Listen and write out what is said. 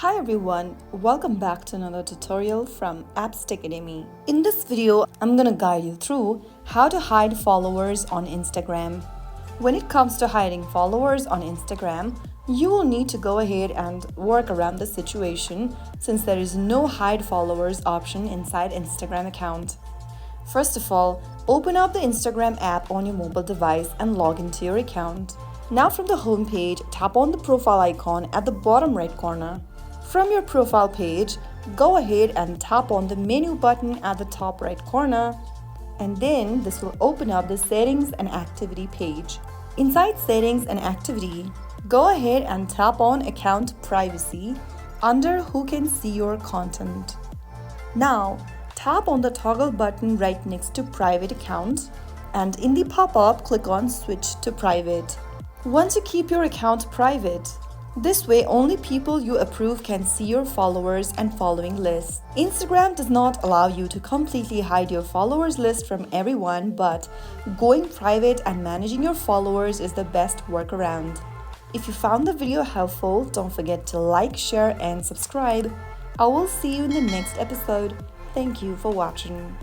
Hi everyone, welcome back to another tutorial from Apps Academy. In this video, I'm gonna guide you through how to hide followers on Instagram. When it comes to hiding followers on Instagram, you will need to go ahead and work around the situation since there is no hide followers option inside Instagram account. First of all, open up the Instagram app on your mobile device and log into your account. Now from the home page, tap on the profile icon at the bottom right corner. From your profile page, go ahead and tap on the menu button at the top right corner, and then this will open up the settings and activity page. Inside settings and activity, go ahead and tap on account privacy under who can see your content. Now, tap on the toggle button right next to private account, and in the pop-up, click on switch to private. Once you keep your account private, this way only people you approve can see your followers and following list. Instagram does not allow you to completely hide your followers list from everyone, but going private and managing your followers is the best workaround. If you found the video helpful, don't forget to like, share and subscribe. I will see you in the next episode. Thank you for watching.